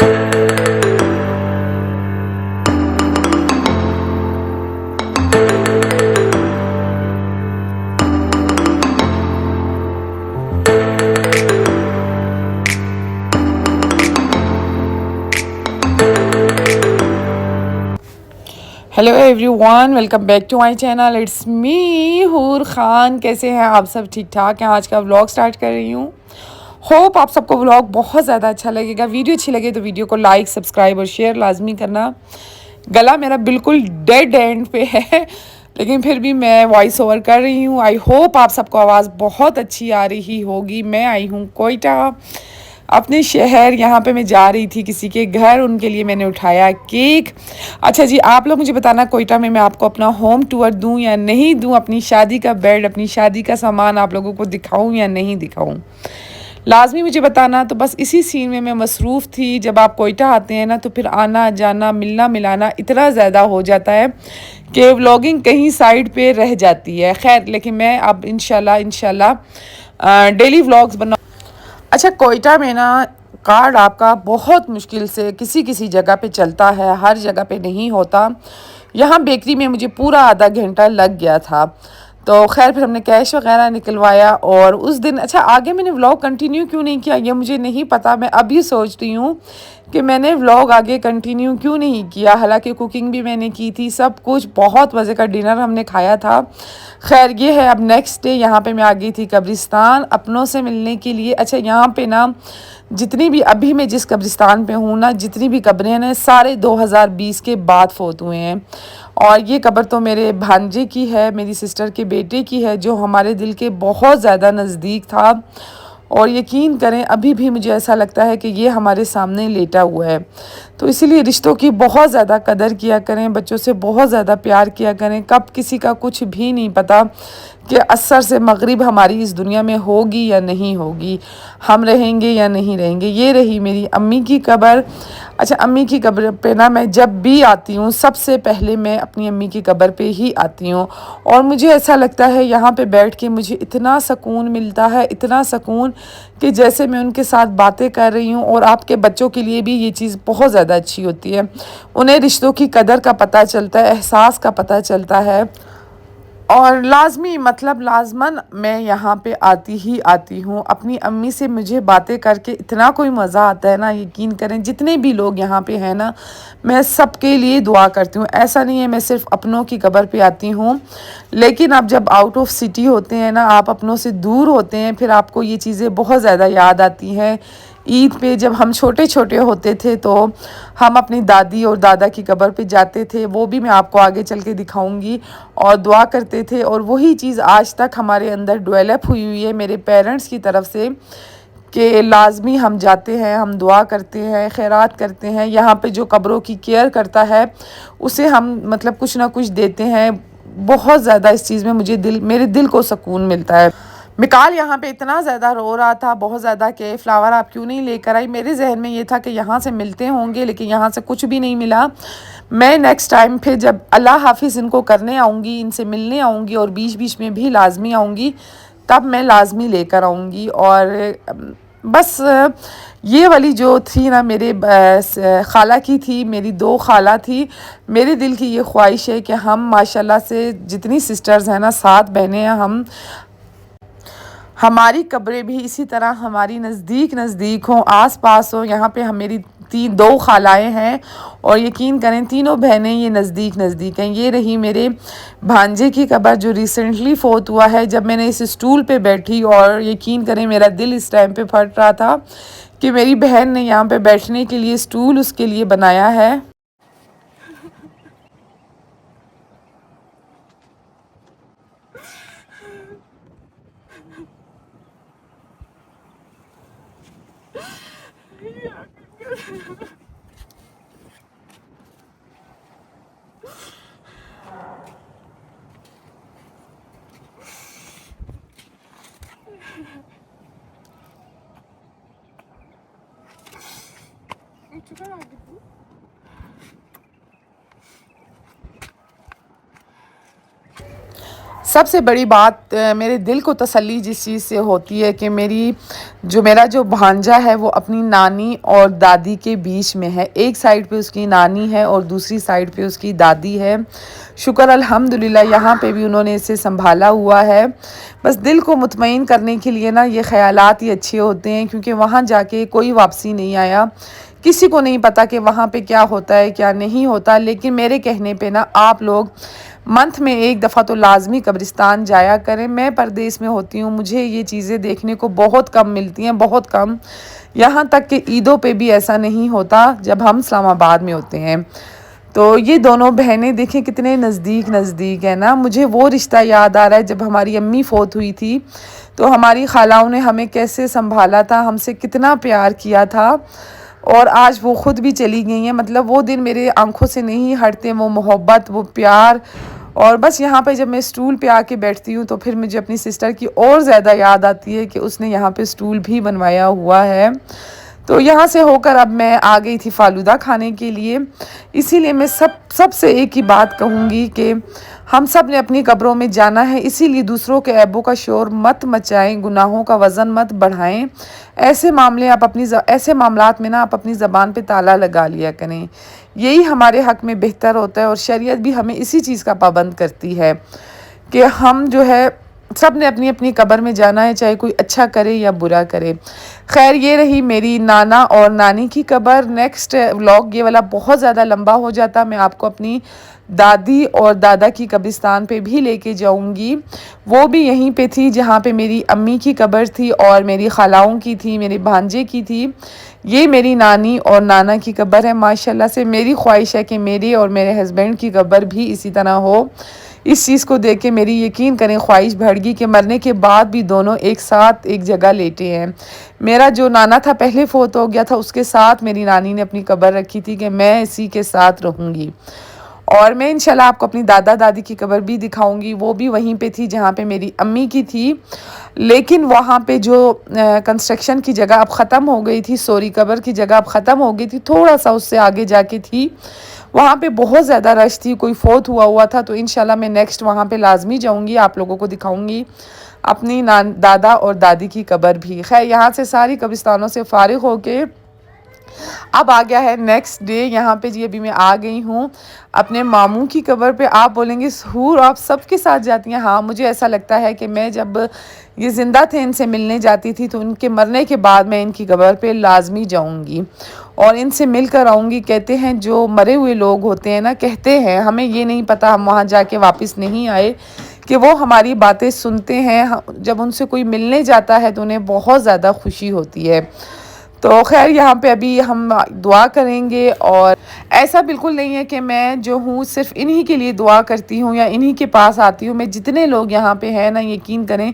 Hello everyone, welcome back to my channel. It's me Hoor Khan. कैसे हैं आप सब? ठीक ठाक हैं। आज का व्लॉग स्टार्ट कर रही हूँ। होप आप सबको व्लॉग बहुत ज़्यादा अच्छा लगेगा। वीडियो अच्छी लगे तो वीडियो को लाइक, सब्सक्राइब और शेयर लाजमी करना। गला मेरा बिल्कुल डेड एंड पे है, लेकिन फिर भी मैं वॉइस ओवर कर रही हूँ। आई होप आप सबको आवाज़ बहुत अच्छी आ रही होगी। मैं आई हूँ कोयटा, अपने शहर। यहाँ पे मैं जा रही थी किसी के घर, उनके लिए मैंने उठाया केक। अच्छा जी, आप लोग मुझे बताना कोयटा में मैं आपको अपना होम टूर दूं या नहीं दूं, अपनी शादी का बेड, अपनी शादी का सामान आप लोगों को दिखाऊं या नहीं दिखाऊं, लाजमी मुझे बताना। तो बस इसी सीन में मैं मसरूफ़ थी। जब आप कोयटा आते हैं ना तो फिर आना जाना, मिलना मिलाना इतना ज़्यादा हो जाता है कि व्लॉगिंग कहीं साइड पे रह जाती है। खैर, लेकिन मैं अब इंशाल्लाह डेली व्लॉग्स बना। अच्छा, कोयटा में ना कार्ड आपका बहुत मुश्किल से किसी किसी जगह पे चलता है, हर जगह पे नहीं होता। यहाँ बेकरी में मुझे पूरा आधा घंटा लग गया था। तो खैर फिर हमने कैश वगैरह निकलवाया और उस दिन, अच्छा आगे मैंने व्लॉग कंटिन्यू क्यों नहीं किया ये मुझे नहीं पता। मैं अभी सोच रही हूँ कि मैंने व्लॉग आगे कंटिन्यू क्यों नहीं किया। हालांकि कुकिंग भी मैंने की थी, सब कुछ, बहुत मज़े का डिनर हमने खाया था। खैर ये है, अब नेक्स्ट डे यहाँ पे मैं आ गई थी कब्रिस्तान अपनों से मिलने के लिए। अच्छा, यहाँ पे ना जितनी भी, अभी मैं जिस कब्रिस्तान पे हूँ ना, जितनी भी कब्रें हैं ना, सारे 2020 के बाद फोत हुए हैं। और ये कब्र तो मेरे भांजे की है, मेरी सिस्टर के बेटे की है, जो हमारे दिल के बहुत ज़्यादा नज़दीक था। और यकीन करें अभी भी मुझे ऐसा लगता है कि ये हमारे सामने लेटा हुआ है। तो इसीलिए रिश्तों की बहुत ज़्यादा कदर किया करें, बच्चों से बहुत ज़्यादा प्यार किया करें। कब किसी का कुछ भी नहीं पता कि असर से मगरिब हमारी इस दुनिया में होगी या नहीं होगी, हम रहेंगे या नहीं रहेंगे। ये रही मेरी अम्मी की कब्र। अच्छा, अम्मी की कब्र पे ना मैं जब भी आती हूँ सबसे पहले मैं अपनी अम्मी की कब्र पे ही आती हूँ। और मुझे ऐसा लगता है यहाँ पे बैठ के मुझे इतना सुकून मिलता है, इतना सुकून कि जैसे मैं उनके साथ बातें कर रही हूँ। और आपके बच्चों के लिए भी ये चीज़ बहुत ज़्यादा अच्छी होती है। उन्हें रिश्तों की कदर का पता चलता है, एहसास का पता चलता है। और लाज़मी, मतलब लाज़मन मैं यहाँ पे आती ही आती हूँ। अपनी अम्मी से मुझे बातें करके इतना कोई मज़ा आता है ना, यकीन करें। जितने भी लोग यहाँ पे हैं ना, मैं सबके लिए दुआ करती हूँ। ऐसा नहीं है मैं सिर्फ अपनों की कब्र पे आती हूँ, लेकिन आप जब आउट ऑफ सिटी होते हैं ना, आप अपनों से दूर होते हैं, फिर आपको ये चीज़ें बहुत ज़्यादा याद आती हैं। ईद पे जब हम छोटे छोटे होते थे तो हम अपनी दादी और दादा की कब्र पे जाते थे, वो भी मैं आपको आगे चल के दिखाऊंगी, और दुआ करते थे। और वही चीज़ आज तक हमारे अंदर डेवलप हुई हुई है मेरे पेरेंट्स की तरफ से, कि लाजमी हम जाते हैं, हम दुआ करते हैं, खैरात करते हैं। यहाँ पे जो कब्रों की केयर करता है उसे हम मतलब कुछ ना कुछ देते हैं। बहुत ज़्यादा इस चीज़ में मुझे मेरे दिल को सुकून मिलता है। मिकाल यहाँ पे इतना ज़्यादा रो रहा था, बहुत ज़्यादा, कि फ़्लावर आप क्यों नहीं लेकर आई। मेरे जहन में ये था कि यहाँ से मिलते होंगे, लेकिन यहाँ से कुछ भी नहीं मिला। मैं नेक्स्ट टाइम फिर जब अल्लाह हाफिज़ इनको करने आऊँगी, इनसे मिलने आऊँगी, और बीच बीच में भी लाजमी आऊँगी, तब मैं लाजमी लेकर आऊँगी। और बस ये वाली जो थी ना, मेरे खाला की थी, मेरी 2 खाला थी। मेरे दिल की ये ख्वाहिश है कि हम माशाल्लाह से जितनी सिस्टर्स हैं ना, 7 बहनें हैं, हमारी कब्रें भी इसी तरह हमारी नज़दीक नज़दीक हों, आस पास हों। यहाँ पे हम मेरी 2 खालाएँ हैं, और यकीन करें तीनों बहनें ये नज़दीक नज़दीक हैं। ये रही मेरे भांजे की कब्र जो रिसेंटली फोत हुआ है। जब मैंने इस स्टूल पे बैठी, और यकीन करें मेरा दिल इस टाइम पे फट रहा था कि मेरी बहन ने यहाँ पे बैठने के लिए स्टूल उसके लिए बनाया है। सबसे बड़ी बात मेरे दिल को तसल्ली जिस चीज़ से होती है कि मेरा जो भांजा है वो अपनी नानी और दादी के बीच में है। एक साइड पे उसकी नानी है और दूसरी साइड पे उसकी दादी है। शुक्र अल्हम्दुलिल्लाह यहाँ पे भी उन्होंने इसे संभाला हुआ है। बस दिल को मुतमईन करने के लिए ना ये ख़यालात ही अच्छे होते हैं, क्योंकि वहाँ जाके कोई वापसी नहीं आया। किसी को नहीं पता कि वहाँ पे क्या होता है क्या नहीं होता, लेकिन मेरे कहने पे ना आप लोग मंथ में एक दफ़ा तो लाजमी कब्रिस्तान जाया करें। मैं परदेश में होती हूँ, मुझे ये चीज़ें देखने को बहुत कम मिलती हैं, बहुत कम। यहाँ तक कि ईदों पे भी ऐसा नहीं होता जब हम इस्लामाबाद में होते हैं। तो ये दोनों बहनें देखें कितने नज़दीक नज़दीक है ना। मुझे वो रिश्ता याद आ रहा है जब हमारी अम्मी फ़ौत हुई थी तो हमारी खालाओं ने हमें कैसे संभाला था, हमसे कितना प्यार किया था। और आज वो ख़ुद भी चली गई हैं। मतलब वो दिन मेरे आंखों से नहीं हटते, वो मोहब्बत, वो प्यार। और बस यहाँ पे जब मैं स्टूल पे आके बैठती हूँ तो फिर मुझे अपनी सिस्टर की और ज़्यादा याद आती है कि उसने यहाँ पे स्टूल भी बनवाया हुआ है। तो यहाँ से होकर अब मैं आ गई थी फालूदा खाने के लिए। इसीलिए मैं सबसे एक ही बात कहूँगी कि हम सब ने अपनी कब्रों में जाना है, इसीलिए दूसरों के ऐबों का शोर मत मचाएं, गुनाहों का वज़न मत बढ़ाएं। ऐसे मामलात में ना आप अपनी ज़बान पे ताला लगा लिया करें। यही हमारे हक़ में बेहतर होता है और शरीयत भी हमें इसी चीज़ का पाबंद करती है कि हम जो है सब ने अपनी अपनी कब्र में जाना है, चाहे कोई अच्छा करे या बुरा करे। खैर, ये रही मेरी नाना और नानी की कब्र। नेक्स्ट व्लॉग ये वाला बहुत ज़्यादा लंबा हो जाता, मैं आपको अपनी दादी और दादा की कब्रिस्तान पे भी लेके जाऊंगी। वो भी यहीं पे थी जहाँ पे मेरी अम्मी की कब्र थी और मेरी खालाओं की थी, मेरे भांजे की थी। ये मेरी नानी और नाना की कब्र है। माशाल्लाह से मेरी ख्वाहिश है कि मेरी और मेरे हस्बैंड की कब्र भी इसी तरह हो। इस चीज़ को देख के मेरी यकीन करें ख्वाहिश बढ़ गई कि मरने के बाद भी दोनों एक साथ एक जगह लेटे हैं। मेरा जो नाना था पहले फ़ौत हो गया था, उसके साथ मेरी नानी ने अपनी कब्र रखी थी कि मैं इसी के साथ रहूँगी। और मैं इंशाल्लाह आपको अपनी दादा दादी की कब्र भी दिखाऊंगी। वो भी वहीं पे थी जहाँ पे मेरी अम्मी की थी, लेकिन वहाँ पे जो कंस्ट्रक्शन की जगह अब ख़त्म हो गई थी, सॉरी कब्र की जगह अब ख़त्म हो गई थी, थोड़ा सा उससे आगे जाके थी। वहाँ पे बहुत ज़्यादा रश थी, कोई फ़ौत हुआ था। तो इंशाल्लाह मैं नेक्स्ट वहाँ पे लाजमी जाऊँगी, आप लोगों को दिखाऊँगी अपनी दादा और दादी की कब्र भी। खैर, यहाँ से सारी कब्रिस्तानों से फ़ारिग होके अब आ गया है नेक्स्ट डे। यहाँ पे जी अभी मैं आ गई हूँ अपने मामू की कब्र पे। आप बोलेंगे सहूर आप सबके साथ जाती हैं? हाँ, मुझे ऐसा लगता है कि मैं जब ये ज़िंदा थे इनसे मिलने जाती थी तो इनके मरने के बाद मैं इनकी कब्र पे लाजमी जाऊँगी और इनसे मिल कर आऊँगी। कहते हैं जो मरे हुए लोग होते हैं ना, कहते हैं, हमें ये नहीं पता, हम वहाँ जाके वापस नहीं आए, कि वो हमारी बातें सुनते हैं। जब उनसे कोई मिलने जाता है तो उन्हें बहुत ज़्यादा खुशी होती है। तो खैर, यहाँ पे अभी हम दुआ करेंगे। और ऐसा बिल्कुल नहीं है कि मैं जो हूँ सिर्फ इन्हीं के लिए दुआ करती हूँ या इन्हीं के पास आती हूँ। मैं जितने लोग यहाँ पे हैं ना, यकीन करें,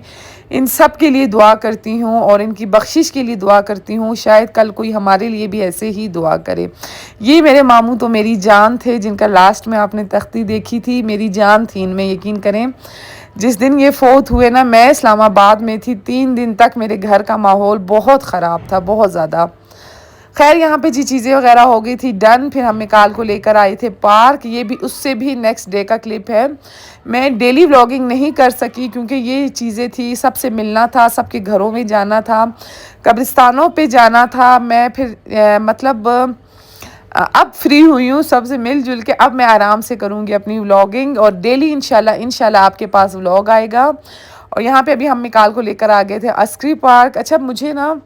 इन सब के लिए दुआ करती हूँ और इनकी बख्शिश के लिए दुआ करती हूँ। शायद कल कोई हमारे लिए भी ऐसे ही दुआ करे। ये मेरे मामू तो मेरी जान थे, जिनका लास्ट में आपने तख्ती देखी थी, मेरी जान थी इनमें। यकीन करें, जिस दिन ये फ़ौत हुए ना, मैं इस्लामाबाद में थी। 3 दिन तक मेरे घर का माहौल बहुत ख़राब था, बहुत ज़्यादा। खैर, यहाँ पे जी चीज़ें वगैरह हो गई थी डन। फिर हम मिकाल को लेकर आए थे पार्क। ये भी उससे भी नेक्स्ट डे का क्लिप है। मैं डेली व्लॉगिंग नहीं कर सकी क्योंकि ये चीज़ें थी, सबसे मिलना था, सबके घरों में जाना था, कब्रिस्तानों पे जाना था। मैं फिर अब फ्री हुई हूँ सबसे मिलजुल के। अब मैं आराम से करूँगी अपनी व्लॉगिंग और डेली इंशाल्लाह आपके पास व्लॉग आएगा। और यहाँ पे अभी हम मिकाल को लेकर आ गए थे अस्करी पार्क। अच्छा, मुझे ना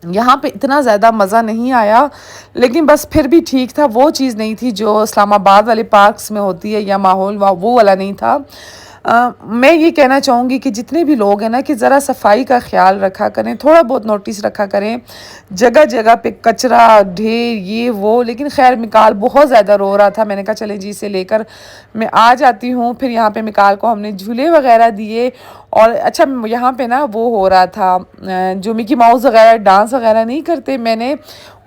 यहाँ पे इतना ज़्यादा मज़ा नहीं आया, लेकिन बस फिर भी ठीक था। वो चीज़ नहीं थी जो इस्लामाबाद वाले पार्क्स में होती है, या माहौल वो वाला नहीं था। मैं ये कहना चाहूँगी कि जितने भी लोग हैं ना, कि ज़रा सफाई का ख्याल रखा करें, थोड़ा बहुत नोटिस रखा करें। जगह जगह पे कचरा ढेर ये वो। लेकिन खैर, मिकाल बहुत ज़्यादा रो रहा था। मैंने कहा चले जी, इसे लेकर मैं आ जाती हूँ। फिर यहाँ पे मिकाल को हमने झूले वगैरह दिए। और अच्छा, यहाँ पे ना वो हो रहा था, जो मिकी माउस वगैरह डांस वगैरह नहीं करते, मैंने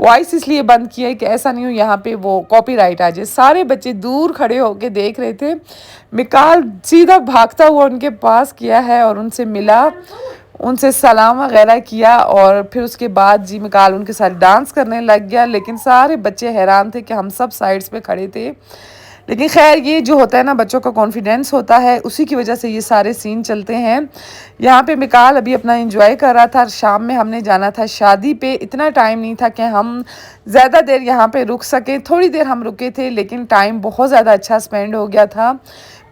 वॉइस इसलिए बंद किया है कि ऐसा नहीं हो यहाँ पे वो कॉपीराइट आ जाए। सारे बच्चे दूर खड़े होके देख रहे थे। मिकाल सीधा भागता हुआ उनके पास किया है और उनसे मिला, उनसे सलाम वगैरह किया। और फिर उसके बाद जी मिकाल उनके साथ डांस करने लग गया। लेकिन सारे बच्चे हैरान थे कि हम सब साइड्स पे खड़े थे, लेकिन खैर ये जो होता है ना, बच्चों का कॉन्फिडेंस होता है, उसी की वजह से ये सारे सीन चलते हैं। यहाँ पे मिकाल अभी अपना एंजॉय कर रहा था। शाम में हमने जाना था शादी पे, इतना टाइम नहीं था कि हम ज़्यादा देर यहाँ पे रुक सकें। थोड़ी देर हम रुके थे लेकिन टाइम बहुत ज़्यादा अच्छा स्पेंड हो गया था।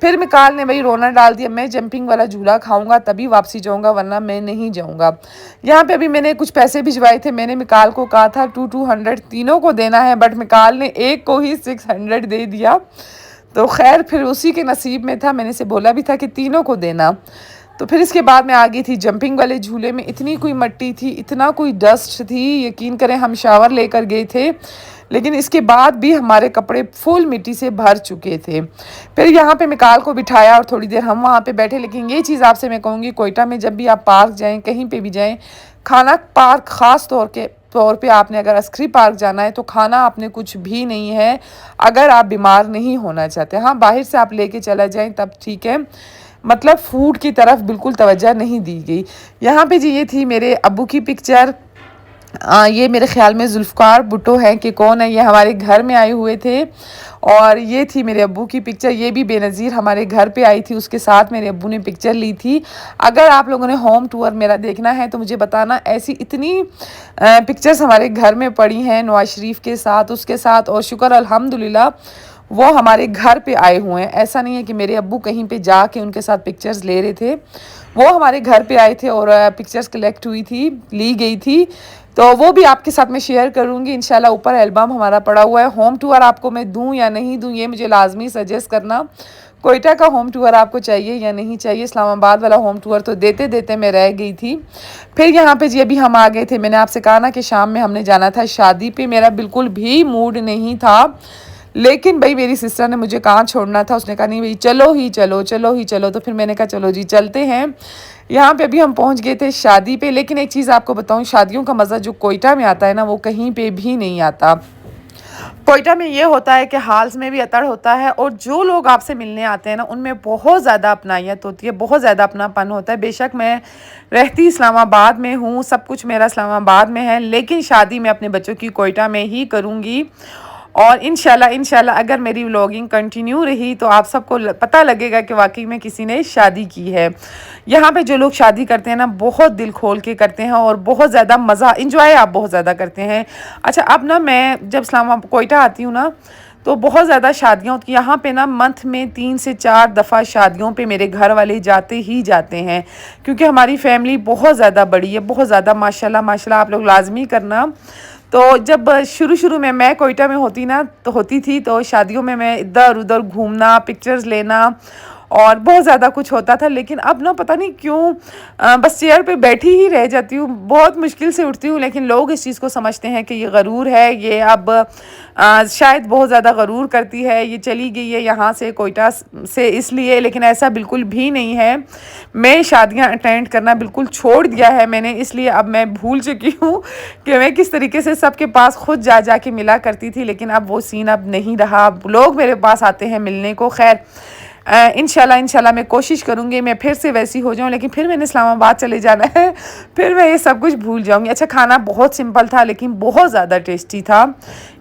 फिर मिकाल ने भाई रोना डाल दिया, मैं जंपिंग वाला झूला खाऊंगा तभी वापसी जाऊंगा वरना मैं नहीं जाऊंगा। यहाँ पे अभी मैंने कुछ पैसे भिजवाए थे, मैंने मिकाल को कहा था 200 तीनों को देना है, बट मिकाल ने एक को ही 600 दे दिया। तो खैर फिर उसी के नसीब में था, मैंने से बोला भी था कि तीनों को देना। तो फिर इसके बाद मैं आ गई थी जंपिंग वाले झूले में। इतनी कोई मट्टी थी, इतना कोई डस्ट थी, यकीन करें हम शावर लेकर गए थे लेकिन इसके बाद भी हमारे कपड़े फुल मिट्टी से भर चुके थे। फिर यहाँ पे मिकाल को बिठाया और थोड़ी देर हम वहाँ पे बैठे। लेकिन ये चीज़ आपसे मैं कहूँगी, कोयटा में जब भी आप पार्क जाएं, कहीं पे भी जाएं, खाना पार्क ख़ास तौर पे आपने अगर अस्करी पार्क जाना है तो खाना आपने कुछ भी नहीं है अगर आप बीमार नहीं होना चाहते। हाँ, बाहर से आप लेके चला जाएं तब ठीक है, मतलब फूड की तरफ बिल्कुल तवज्जो नहीं दी गई। यहाँ पे जी ये थी मेरे अब्बू की पिक्चर। ये मेरे ख्याल में जुल्फ़कार भुट्टो हैं कि कौन है, ये हमारे घर में आए हुए थे। और ये थी मेरे अब्बू की पिक्चर, ये भी बेनज़ीर हमारे घर पे आई थी, उसके साथ मेरे अब्बू ने पिक्चर ली थी। अगर आप लोगों ने होम टूर मेरा देखना है तो मुझे बताना, ऐसी इतनी पिक्चर्स हमारे घर में पड़ी हैं नवाज शरीफ के साथ, उसके साथ। और शुक्र अल्हम्दुलिल्लाह वो हमारे घर पे आए हुए हैं। ऐसा नहीं है कि मेरे अब्बू कहीं पे जाके उनके साथ पिक्चर्स ले रहे थे, वो हमारे घर पे आए थे और पिक्चर्स कलेक्ट हुई थी, ली गई थी। तो वो भी आपके साथ मैं शेयर करूँगी इंशाल्लाह। ऊपर एल्बम हमारा पड़ा हुआ है। होम टूर आपको मैं दूँ या नहीं दूँ ये मुझे लाजमी सजेस्ट करना। कोयटा का होम टूर आपको चाहिए या नहीं चाहिए। इस्लामाबाद वाला होम टूर तो देते देते मैं रह गई थी। फिर यहाँ पे जी अभी हम आ गए थे। मैंने आपसे कहा ना कि शाम में हमने जाना था शादी पे, मेरा बिल्कुल भी मूड नहीं था, लेकिन भाई मेरी सिस्टर ने मुझे कहाँ छोड़ना था, उसने कहा नहीं भाई चलो ही चलो, चलो ही चलो। तो फिर मैंने कहा चलो जी चलते हैं। यहाँ पे अभी हम पहुँच गए थे शादी पे। लेकिन एक चीज़ आपको बताऊँ, शादियों का मज़ा जो कोयटा में आता है ना वो कहीं पे भी नहीं आता। कोयटा में ये होता है कि हाल्स में भी अतड़ होता है और जो लोग आपसे मिलने आते हैं ना उनमें बहुत ज़्यादा अपनायत होती है, बहुत ज़्यादा अपनापन होता है। बेशक मैं रहती इस्लामाबाद में हूँ, सब कुछ मेरा इस्लामाबाद में है, लेकिन शादी मैं अपने बच्चों की कोयटा में ही करूँगी। और इंशाल्लाह अगर मेरी व्लॉगिंग कंटिन्यू रही तो आप सबको पता लगेगा कि वाकई में किसी ने शादी की है। यहाँ पे जो लोग शादी करते हैं ना बहुत दिल खोल के करते हैं और बहुत ज़्यादा मज़ा इंजॉय आप बहुत ज़्यादा करते हैं। अच्छा, अब ना मैं जब इस्लामाबाद कोयटा आती हूँ ना तो बहुत ज़्यादा शादियाँ होती हैं यहाँ पे ना। मंथ में 3 से 4 दफ़ा शादियों पे मेरे घर वाले जाते ही जाते हैं, क्योंकि हमारी फैमिली बहुत ज़्यादा बड़ी है, बहुत ज़्यादा माशाल्लाह माशाल्लाह। आप लोग लाजमी करना। तो जब शुरू में मैं कोयटा में होती थी तो शादियों में मैं इधर उधर घूमना, पिक्चर्स लेना और बहुत ज़्यादा कुछ होता था। लेकिन अब ना पता नहीं क्यों बस चेयर पे बैठी ही रह जाती हूँ, बहुत मुश्किल से उठती हूँ। लेकिन लोग इस चीज़ को समझते हैं कि ये गरूर है, ये अब शायद बहुत ज़्यादा गरूर करती है, ये चली गई है यहाँ से कोयटा से इसलिए। लेकिन ऐसा बिल्कुल भी नहीं है। मैं शादियाँ अटेंड करना बिल्कुल छोड़ दिया है मैंने, इसलिए अब मैं भूल चुकी हूँ कि मैं किस तरीके से सबके पास खुद जा के मिला करती थी। लेकिन अब वो सीन अब नहीं रहा, लोग मेरे पास आते हैं मिलने को। खैर इंशाल्लाह मैं कोशिश करूँगी मैं फिर से वैसी हो जाऊँ। लेकिन फिर मैंने इस्लामाबाद चले जाना है, फिर मैं ये सब कुछ भूल जाऊँगी। अच्छा, खाना बहुत सिंपल था लेकिन बहुत ज़्यादा टेस्टी था,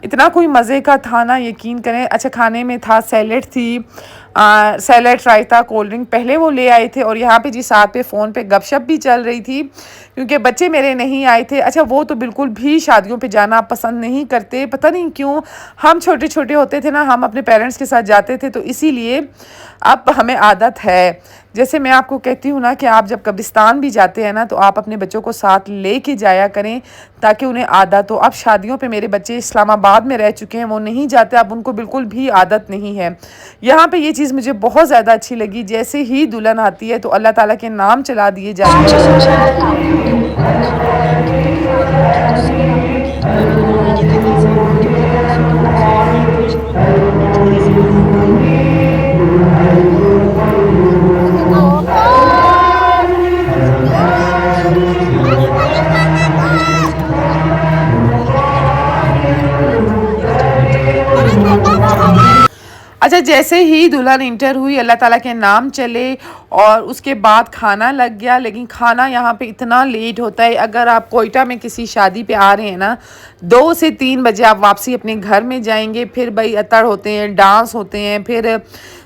इतना कोई मज़े का था ना, यकीन करें। अच्छा, खाने में था सैलेड थी, सैलेड, रायता, कोल्ड ड्रिंक पहले वो ले आए थे। और यहाँ पे जी साथ पे फ़ोन पे गपशप भी चल रही थी क्योंकि बच्चे मेरे नहीं आए थे। अच्छा, वो तो बिल्कुल भी शादियों पे जाना पसंद नहीं करते, पता नहीं क्यों। हम छोटे छोटे होते थे ना, हम अपने पेरेंट्स के साथ जाते थे तो इसीलिए अब हमें आदत है। जैसे मैं आपको कहती हूँ ना कि आप जब कब्रिस्तान भी जाते हैं ना तो आप अपने बच्चों को साथ लेके जाया करें ताकि उन्हें आदत हो। अब शादियों पे मेरे बच्चे इस्लामाबाद में रह चुके हैं, वो नहीं जाते, अब उनको बिल्कुल भी आदत नहीं है। यहाँ पे ये चीज़ मुझे बहुत ज़्यादा अच्छी लगी, जैसे ही दुल्हन आती है तो अल्लाह ताला के नाम चला दिए जाते हैं। अच्छा, जैसे ही दुल्हन इंटर हुई अल्लाह ताला के नाम चले और उसके बाद खाना लग गया। लेकिन खाना यहाँ पे इतना लेट होता है, अगर आप कोयटा में किसी शादी पे आ रहे हैं ना, 2 से 3 बजे आप वापसी अपने घर में जाएंगे। फिर भाई अतड़ होते हैं, डांस होते हैं, फिर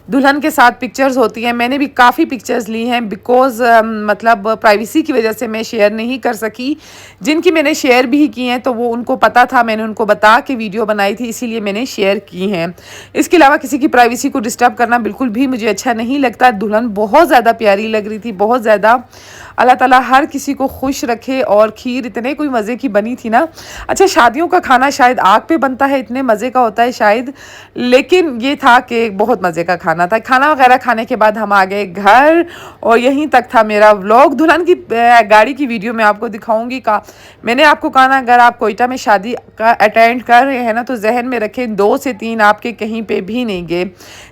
दुल्हन के साथ पिक्चर्स होती हैं। मैंने भी काफ़ी पिक्चर्स ली हैं, बिकॉज़ मतलब प्राइवेसी की वजह से मैं शेयर नहीं कर सकी। जिनकी मैंने शेयर भी की हैं तो वो उनको पता था, मैंने उनको बता के वीडियो बनाई थी, इसीलिए मैंने शेयर की हैं। इसके अलावा किसी की प्राइवेसी को डिस्टर्ब करना बिल्कुल भी मुझे अच्छा नहीं लगता। दुल्हन बहुत ज़्यादा प्यारी लग रही थी, बहुत ज़्यादा। अल्लाह ताला हर किसी को खुश रखे। और खीर इतने कोई मज़े की बनी थी ना। अच्छा, शादियों का खाना शायद आग पे बनता है, इतने मज़े का होता है शायद, लेकिन ये था कि बहुत मज़े का खाना था। खाना वगैरह खाने के बाद हम आ गए घर और यहीं तक था मेरा व्लॉग। दुल्हन की गाड़ी की वीडियो मैं आपको दिखाऊंगी। मैंने आपको कहा ना, अगर आप कोयटा में शादी का अटेंड कर रहे हैं ना तो जहन में रखें 2 से 3 आपके कहीं पे भी नहीं गए।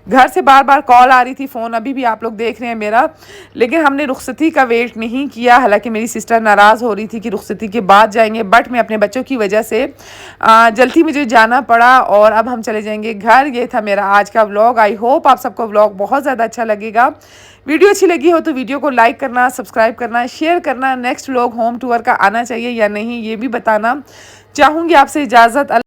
घर से बार बार कॉल आ रही थी, फ़ोन अभी भी आप लोग देख रहे हैं मेरा, लेकिन हमने रुखसती का वेट नहीं किया। हालांकि मेरी सिस्टर नाराज़ हो रही थी कि रुखसती के बाद जाएंगे, बट मैं अपने बच्चों की वजह से जल्दी मुझे जाना पड़ा और अब हम चले जाएंगे घर। ये था मेरा आज का व्लॉग। आई होप आप सबको व्लॉग बहुत ज़्यादा अच्छा लगेगा। वीडियो अच्छी लगी हो तो वीडियो को लाइक करना, सब्सक्राइब करना, शेयर करना। नेक्स्ट व्लॉग होम टूर का आना चाहिए या नहीं ये भी बताना। चाहूँगी आपसे इजाज़त।